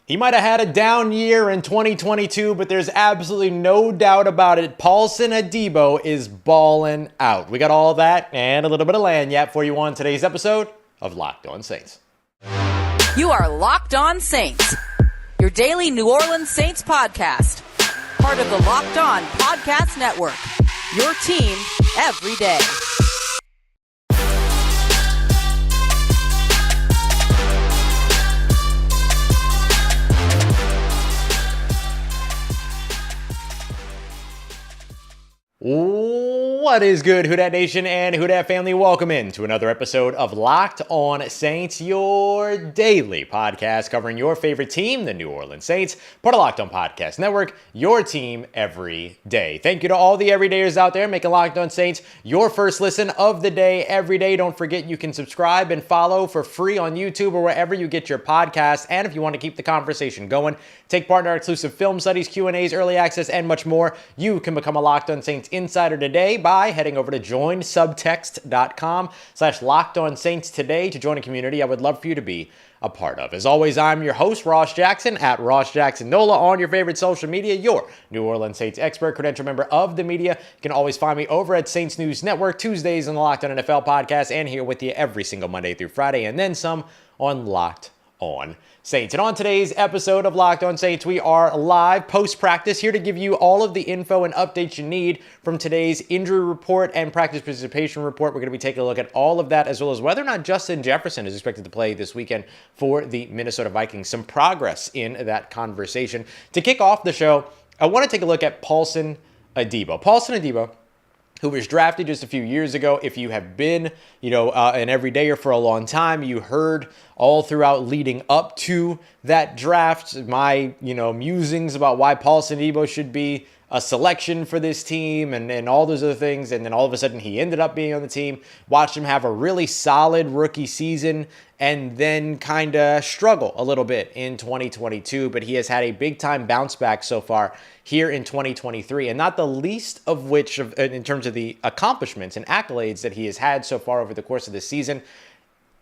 He might have had a down year in 2022, but there's absolutely no doubt about it. Paulson Adebo is balling out. We got all that and a little bit of lagniappe for you on today's episode of Locked On Saints. You are Locked On Saints, your daily New Orleans Saints podcast. Part of the Locked On Podcast Network, your team every day. What is good, Who Dat Nation and Who Dat family? Welcome in to another episode of Locked On Saints, your daily podcast covering your favorite team, the New Orleans Saints, part of Locked On Podcast Network, your team every day. Thank you to all the everydayers out there making Locked On Saints your first listen of the day every day. Don't forget you can subscribe and follow for free on YouTube or wherever you get your podcasts. And if you want to keep the conversation going, take part in our exclusive film studies, Q&As, early access, and much more. You can become a Locked On Saints insider today by heading over to joinsubtext.com/LockedOnSaints today to join a community I would love for you to be a part of. As always, I'm your host, Ross Jackson, at Ross Jackson Nola on your favorite social media, your New Orleans Saints expert, credential member of the media. You can always find me over at Saints News Network, Tuesdays on the Locked On NFL podcast, and here with you every single Monday through Friday, and then some on Locked On Saints. And on today's episode of Locked On Saints, we are live post-practice, here to give you all of the info and updates you need from today's injury report and practice participation report. We're going to be taking a look at all of that, as well as whether or not Justin Jefferson is expected to play this weekend for the Minnesota Vikings. Some progress in that conversation. To kick off the show, I want to take a look at Paulson Adebo. Paulson Adebo, who was drafted just a few years ago. If you have been, an everydayer for a long time, you heard all throughout leading up to that draft my, musings about why Paulson Adebo should be a selection for this team and all those other things. And then all of a sudden he ended up being on the team, watched him have a really solid rookie season and then kind of struggle a little bit in 2022. But he has had a big time bounce back so far here in 2023, and not the least of which in terms of the accomplishments and accolades that he has had so far over the course of the season.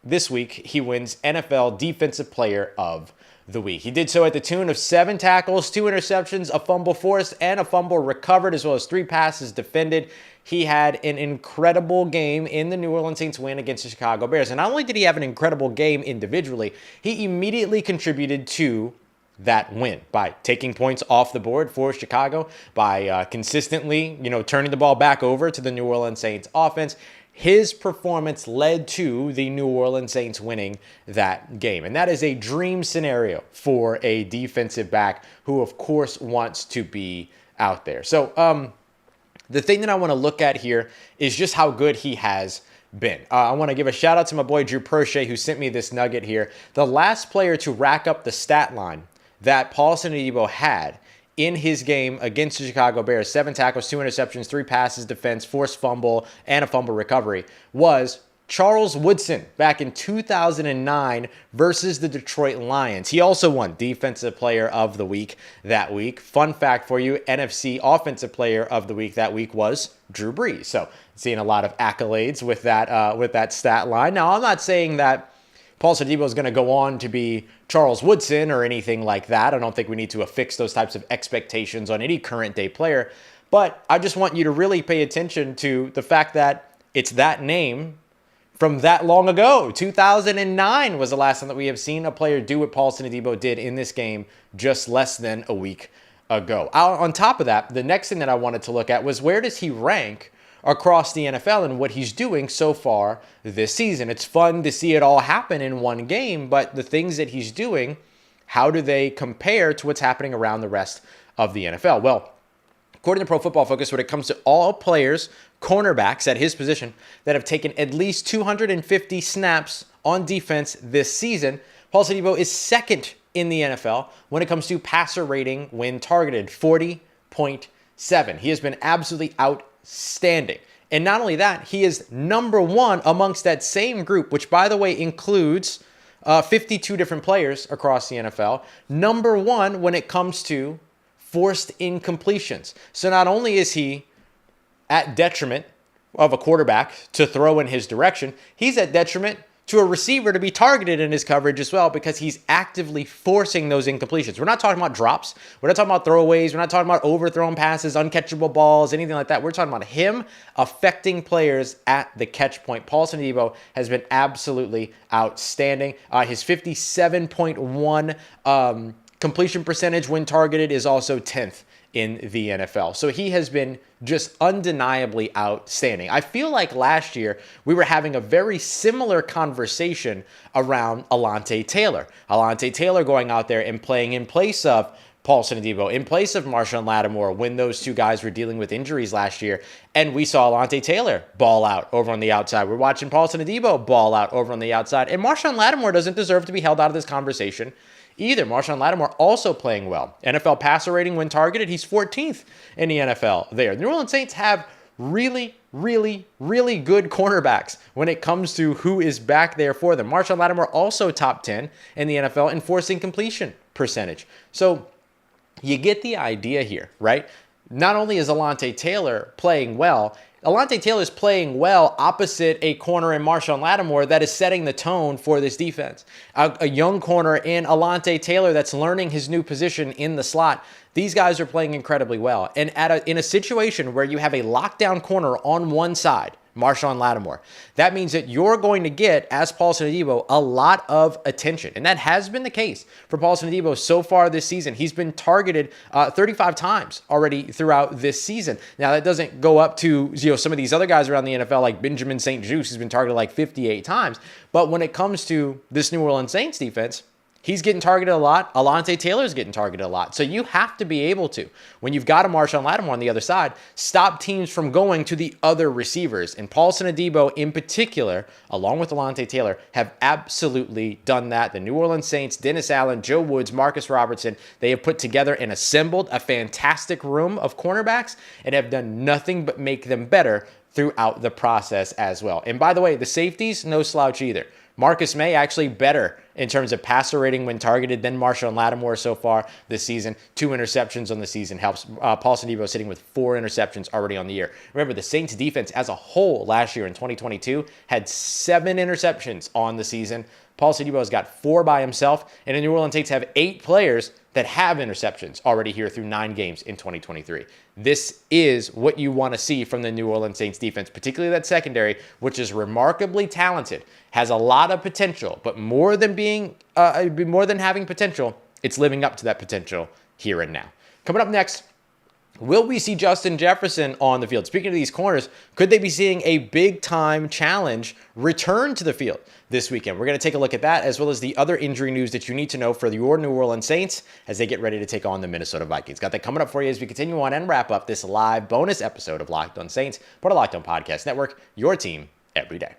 This week, he wins NFL Defensive Player of the Week. He did so at the tune of 7 tackles, 2 interceptions, a fumble forced, and a fumble recovered, as well as 3 passes defended. He had an incredible game in the New Orleans Saints win against the Chicago Bears. And not only did he have an incredible game individually, he immediately contributed to that win by taking points off the board for Chicago, by consistently, turning the ball back over to the New Orleans Saints offense. His performance led to the New Orleans Saints winning that game. And that is a dream scenario for a defensive back who, of course, wants to be out there. So the thing that I want to look at here is just how good he has been. I want to give a shout out to my boy Drew Prochet, who sent me this nugget here. The last player to rack up the stat line that Paulson Adebo had in his game against the Chicago Bears, 7 tackles, 2 interceptions, 3 passes, defense, forced fumble, and a fumble recovery, was Charles Woodson back in 2009 versus the Detroit Lions. He also won Defensive Player of the Week that week. Fun fact for you, NFC Offensive Player of the Week that week was Drew Brees. So seeing a lot of accolades with that stat line. Now, I'm not saying that Paulson Adebo is going to go on to be Charles Woodson or anything like that. I don't think we need to affix those types of expectations on any current day player. But I just want you to really pay attention to the fact that it's that name from that long ago. 2009 was the last time that we have seen a player do what Paulson Adebo did in this game just less than a week ago. On top of that, the next thing that I wanted to look at was, where does he rank across the NFL and what he's doing so far this season? It's fun to see it all happen in one game, but the things that he's doing, how do they compare to what's happening around the rest of the NFL? Well, according to Pro Football Focus, when it comes to all players, cornerbacks at his position, that have taken at least 250 snaps on defense this season, Paulson Adebo is second in the NFL when it comes to passer rating when targeted, 40.7. He has been absolutely outstanding. And not only that, he is number 1 amongst that same group, which, by the way, includes 52 different players across the NFL. Number 1 when it comes to forced incompletions. So not only is he at detriment of a quarterback to throw in his direction, he's at detriment to a receiver to be targeted in his coverage as well, because he's actively forcing those incompletions. We're not talking about drops. We're not talking about throwaways. We're not talking about overthrown passes, uncatchable balls, anything like that. We're talking about him affecting players at the catch point. Paulson Adebo has been absolutely outstanding. His 57.1 completion percentage when targeted is also 10th in the NFL. So he has been just undeniably outstanding. I feel like last year we were having a very similar conversation around Alontae Taylor. Alontae Taylor going out there and playing in place of Paulson Adebo, in place of Marshon Lattimore, when those two guys were dealing with injuries last year. And we saw Alontae Taylor ball out over on the outside. We're watching Paulson Adebo ball out over on the outside. And Marshon Lattimore doesn't deserve to be held out of this conversation either. Marshon Lattimore also playing well. NFL passer rating when targeted, he's 14th in the NFL there. The New Orleans Saints have really good cornerbacks when it comes to who is back there for them. Marshon Lattimore also top 10 in the NFL in forcing completion percentage. So you get the idea here, right? Not only is Alontae Taylor playing well, Alontae Taylor is playing well opposite a corner in Marshon Lattimore that is setting the tone for this defense. A young corner in Alontae Taylor that's learning his new position in the slot. These guys are playing incredibly well. And in a situation where you have a lockdown corner on one side, Marshon Lattimore, that means that you're going to get, as Paulson Adebo, a lot of attention. And that has been the case for Paulson Adebo so far this season. He's been targeted 35 times already throughout this season. Now, that doesn't go up to some of these other guys around the NFL, like Benjamin St-Juste, who's been targeted like 58 times. But when it comes to this New Orleans Saints defense, he's getting targeted a lot. Alontae Taylor's getting targeted a lot. So you have to be able to, when you've got a Marshon Lattimore on the other side, stop teams from going to the other receivers. And Paulson Adebo in particular, along with Alontae Taylor, have absolutely done that. The New Orleans Saints, Dennis Allen, Joe Woods, Marcus Robertson, they have put together and assembled a fantastic room of cornerbacks and have done nothing but make them better throughout the process as well. And by the way, the safeties, no slouch either. Marcus May actually better in terms of passer rating when targeted than Marshon Lattimore so far this season. 2 interceptions on the season helps. Paulson Adebo sitting with 4 interceptions already on the year. Remember, the Saints defense as a whole last year in 2022 had 7 interceptions on the season. Paulson Adebo has got 4 by himself, and the New Orleans Saints have 8 players that have interceptions already here through 9 games in 2023. This is what you want to see from the New Orleans Saints defense, particularly that secondary, which is remarkably talented, has a lot of potential, but more than having potential, it's living up to that potential here and now. Coming up next, will we see Justin Jefferson on the field? Speaking of these corners, could they be seeing a big-time challenge return to the field this weekend? We're going to take a look at that, as well as the other injury news that you need to know for your New Orleans Saints as they get ready to take on the Minnesota Vikings. Got that coming up for you as we continue on and wrap up this live bonus episode of Locked On Saints, part of Locked On Podcast Network, your team every day.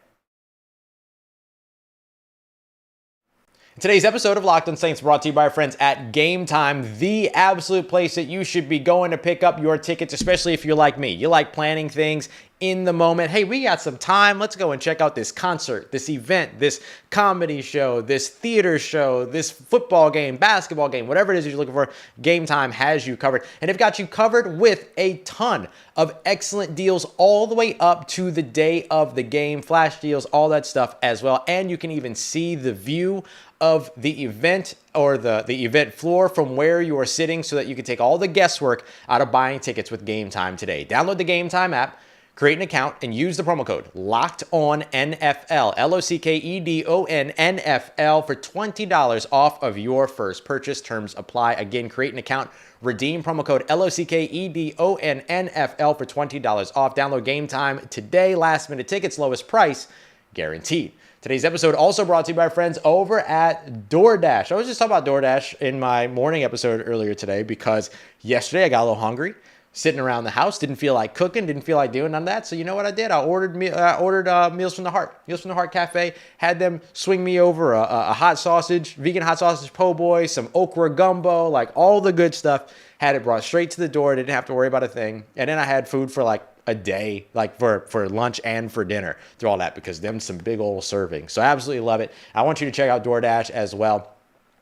Today's episode of Locked On Saints brought to you by our friends at Gametime, the absolute place that you should be going to pick up your tickets, especially if you're like me. You like planning things in the moment. Hey, we got some time. Let's go and check out this concert, this event, this comedy show, this theater show, this football game, basketball game, whatever it is you're looking for. Gametime has you covered. And they've got you covered with a ton of excellent deals all the way up to the day of the game, flash deals, all that stuff as well. And you can even see the view of the event or the event floor from where you are sitting, so that you can take all the guesswork out of buying tickets with Gametime today. Download the Gametime app, create an account, and use the promo code LOCKEDONNFL, LOCKEDON NFL for $20 off of your first purchase. Terms apply. Again, create an account, redeem promo code LOCKEDON NFL for $20 off. Download Gametime today. Last minute tickets, lowest price guaranteed. Today's episode also brought to you by our friends over at DoorDash. I was just talking about DoorDash in my morning episode earlier today, because yesterday I got a little hungry, sitting around the house, didn't feel like cooking, didn't feel like doing none of that. So you know what I did? I ordered Meals from the Heart. Meals from the Heart Cafe, had them swing me over a hot sausage, vegan hot sausage po' boy, some okra gumbo, like all the good stuff. Had it brought straight to the door, didn't have to worry about a thing. And then I had food for like a day, like for lunch and for dinner through all that, because them some big old servings. So I absolutely love it. I want you to check out DoorDash as well.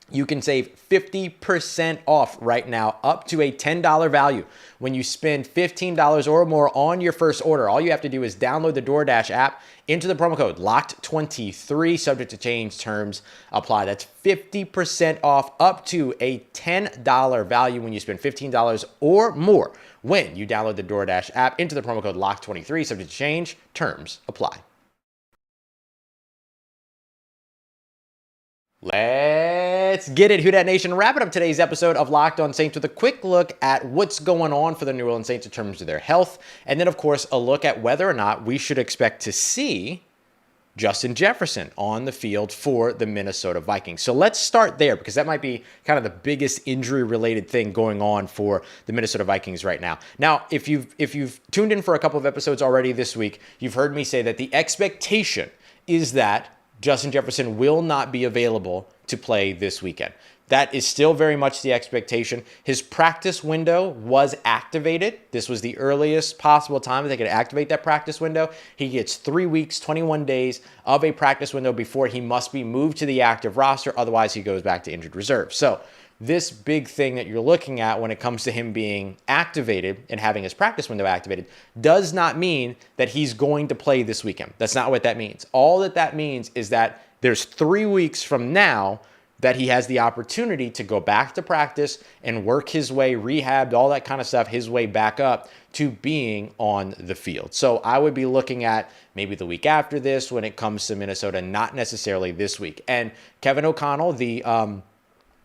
you can save 50% off right now, up to a $10 value when you spend $15 or more on your first order. All you have to do is download the DoorDash app, enter the promo code LOCKED23, subject to change, terms apply. That's 50% off, up to a $10 value when you spend $15 or more when you download the DoorDash app, enter the promo code LOCKED23, subject to change, terms apply. Let's get it, Who Dat Nation. Wrapping up today's episode of Locked On Saints with a quick look at what's going on for the New Orleans Saints in terms of their health. And then, of course, a look at whether or not we should expect to see Justin Jefferson on the field for the Minnesota Vikings. So let's start there, because that might be kind of the biggest injury-related thing going on for the Minnesota Vikings right now. Now, if you've tuned in for a couple of episodes already this week, you've heard me say that the expectation is that Justin Jefferson will not be available to play this weekend. That is still very much the expectation. His practice window was activated. This was the earliest possible time that they could activate that practice window. He gets 3 weeks, 21 days of a practice window before he must be moved to the active roster. Otherwise, he goes back to injured reserve. So this big thing that you're looking at when it comes to him being activated and having his practice window activated does not mean that he's going to play this weekend. That's not what that means. All that means is that there's 3 weeks from now that he has the opportunity to go back to practice and work his way, rehabbed, all that kind of stuff, his way back up to being on the field. So I would be looking at maybe the week after this when it comes to Minnesota, not necessarily this week. And Kevin O'Connell, the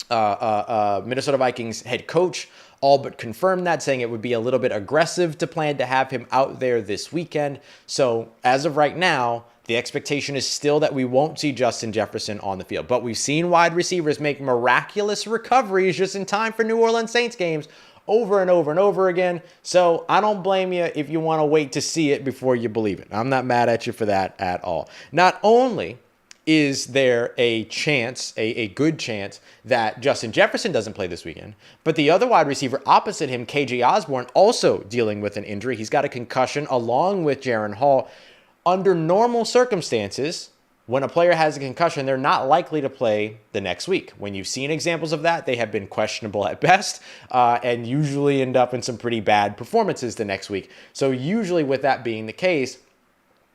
Minnesota Vikings head coach, all but confirmed that, saying it would be a little bit aggressive to plan to have him out there this weekend. So as of right now, the expectation is still that we won't see Justin Jefferson on the field. But we've seen wide receivers make miraculous recoveries just in time for New Orleans Saints games over and over and over again. So I don't blame you if you want to wait to see it before you believe it. I'm not mad at you for that at all. Not only is there a chance, a good chance, that Justin Jefferson doesn't play this weekend, but the other wide receiver opposite him, KJ Osborne, also dealing with an injury. He's got a concussion along with Jaren Hall. Under normal circumstances, when a player has a concussion, they're not likely to play the next week. When you've seen examples of that, they have been questionable at best and usually end up in some pretty bad performances the next week. So usually with that being the case,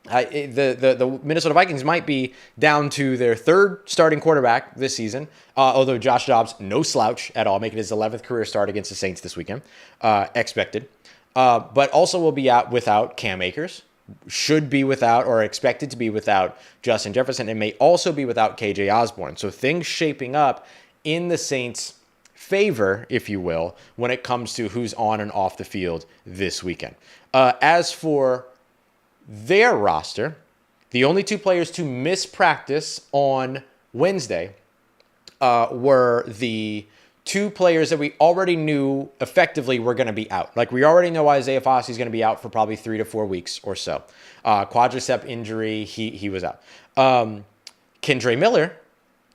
the Minnesota Vikings might be down to their third starting quarterback this season, although Josh Dobbs, no slouch at all, making his 11th career start against the Saints this weekend, expected. But also will be out without Cam Akers, should be without or expected to be without Justin Jefferson, and may also be without KJ Osborne. So things shaping up in the Saints' favor, if you will, when it comes to who's on and off the field this weekend. As for their roster, the only two players to miss practice on Wednesday were the two players that we already knew effectively were going to be out. Like, we already know Isaiah Foskey is going to be out for probably 3 to 4 weeks or so. Quadricep injury, he was out. Kendre Miller,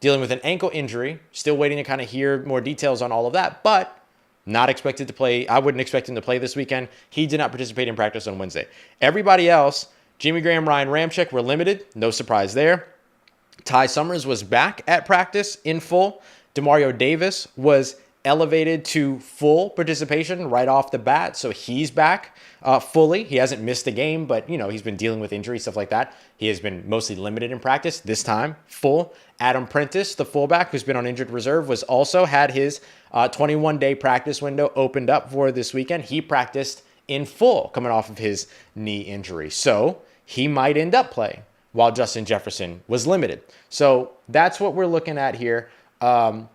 dealing with an ankle injury, still waiting to kind of hear more details on all of that, but not expected to play. I wouldn't expect him to play this weekend. He did not participate in practice on Wednesday. Everybody else, Jimmy Graham, Ryan Ramczyk, were limited. No surprise there. Ty Summers was back at practice in full. Demario Davis was elevated to full participation right off the bat, so he's back fully. He hasn't missed a game, but he's been dealing with injury, stuff like that. He has been mostly limited in practice. This time, full. Adam Prentice, the fullback who's been on injured reserve, was also had his 21-day practice window opened up for this weekend. He practiced in full coming off of his knee injury, so he might end up playing while Justin Jefferson was limited. So that's what we're looking at here.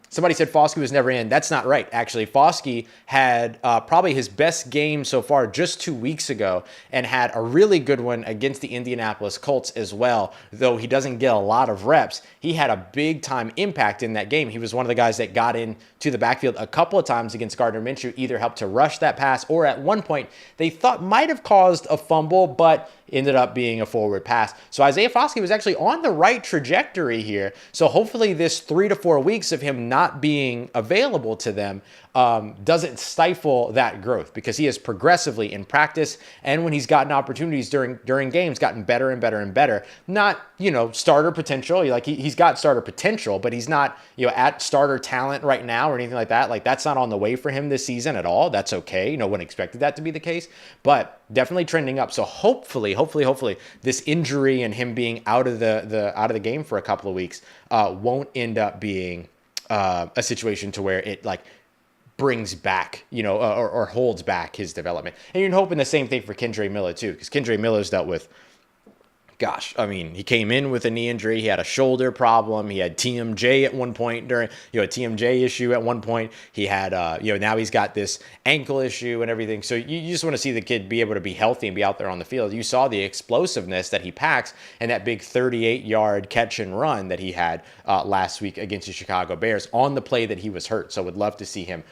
Somebody said Foskey was never in. That's not right. Actually, Foskey had probably his best game so far just 2 weeks ago and had a really good one against the Indianapolis Colts as well. Though he doesn't get a lot of reps, he had a big time impact in that game. He was one of the guys that got into the backfield a couple of times against Gardner Minshew, either helped to rush that pass or at one point they thought might have caused a fumble, but ended up being a forward pass. So Isaiah Foskey was actually on the right trajectory here. So hopefully this 3 to 4 weeks of him not not being available to them doesn't stifle that growth, because he has progressively in practice and when he's gotten opportunities during games gotten better and better and better. Not, starter potential. He's got starter potential, but he's not, at starter talent right now or anything like that. Like, that's not on the way for him this season at all. That's okay. No one expected that to be the case, but definitely trending up. So hopefully this injury and him being out of the game for a couple of weeks won't end up being a situation to where it brings back, or holds back his development. And you're hoping the same thing for Kendre Miller too, because Kendre Miller's dealt with, he came in with a knee injury. He had a shoulder problem. He had TMJ at one point during, a TMJ issue at one point. He had, now he's got this ankle issue and everything. So you just want to see the kid be able to be healthy and be out there on the field. You saw the explosiveness that he packs and that big 38-yard catch and run that he had last week against the Chicago Bears on the play that he was hurt. So would love to see him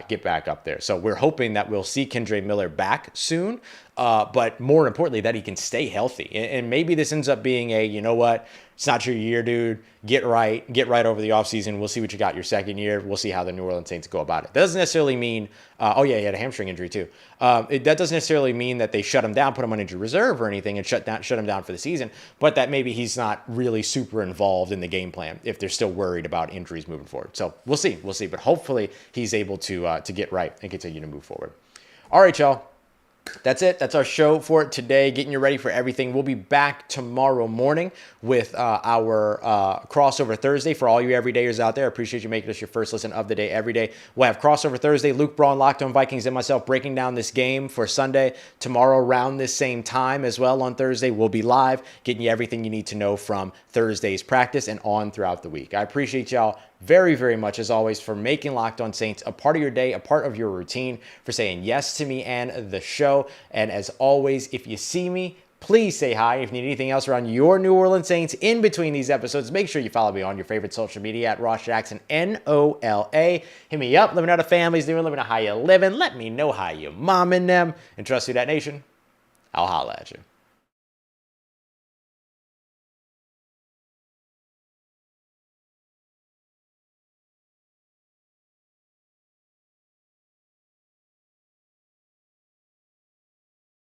get back up there. So we're hoping that we'll see Kendre Miller back soon. But more importantly, that he can stay healthy. And maybe this ends up being it's not your year, dude. Get right over the offseason. We'll see what you got your second year. We'll see how the New Orleans Saints go about it. That doesn't necessarily mean, he had a hamstring injury too. That doesn't necessarily mean that they shut him down, put him on injured reserve or anything and shut him down for the season, but that maybe he's not really super involved in the game plan if they're still worried about injuries moving forward. So we'll see, but hopefully he's able to get right and continue to move forward. All right, y'all. That's it. That's our show for today. Getting you ready for everything. We'll be back tomorrow morning with our crossover Thursday. For all you everydayers out there, I appreciate you making us your first listen of the day every day. We'll have crossover Thursday. Luke Braun, Locked On Vikings, and myself breaking down this game for Sunday. Tomorrow around this same time as well on Thursday, we'll be live, getting you everything you need to know from Thursday's practice and on throughout the week. I appreciate y'all very, very much, as always, for making Locked On Saints a part of your day, a part of your routine, for saying yes to me and the show. And as always, if you see me, please say hi. If you need anything else around your New Orleans Saints in between these episodes, make sure you follow me on your favorite social media at Ross Jackson, NOLA. Hit me up. Let me know how the family's doing. Let me know how you living. Let me know how you momming them. And trust Who Dat Nation, I'll holla at you.